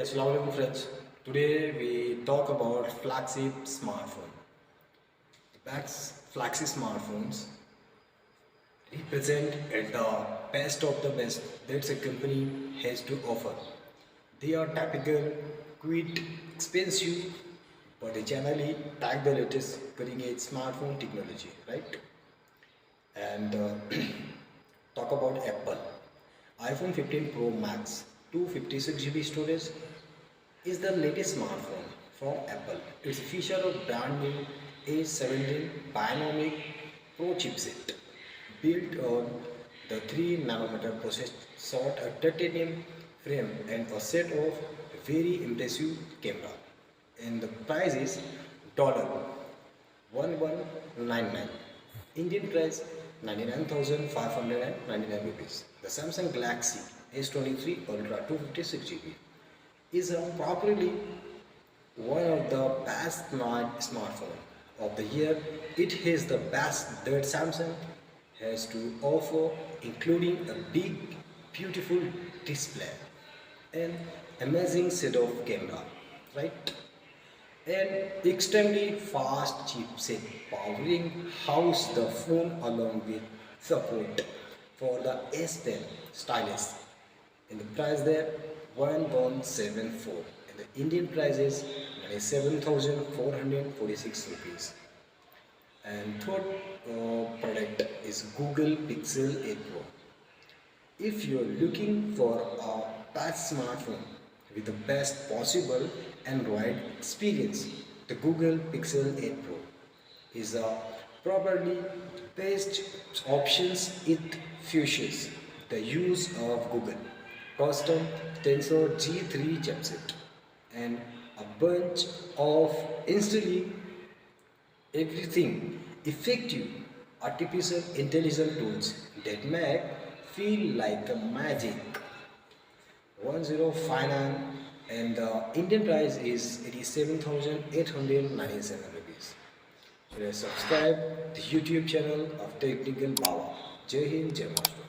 Assalamu alaikum friends. Today we talk about Flagship smartphone. Flagship smartphones represent the best of the best that a company has to offer. They are typical, quite expensive, but they generally tag the latest cutting edge smartphone technology, right? And talk about Apple. iPhone 15 Pro Max 256 GB storage is the latest smartphone from Apple. It's feature of brand new A17 Bionic Pro chipset built on the 3 nm processor, a titanium frame and a set of very impressive camera. And the price is $1199. Indian price 99,599 rupees. The Samsung Galaxy S23 Ultra 256 GB is probably one of the best smartphone of the year. It has the best that Samsung has to offer, including a big, beautiful display, an amazing set of camera, right? An extremely fast chipset powering house the phone along with support for the S Pen stylus. And the price there 1174 and the Indian price is 97,446 rupees. And third product is Google Pixel 8 Pro. If you're looking for a best smartphone with the best possible Android experience, the Google Pixel 8 Pro is probably best options. It features the use of Google custom Tensor G3 chipset and a bunch of instantly everything effective artificial intelligence tools that make feel like a magic. 1059 and the Indian price is 87,897 rupees. So subscribe the YouTube channel of Technical Baba. Jai Hind, Jai Maharashtra.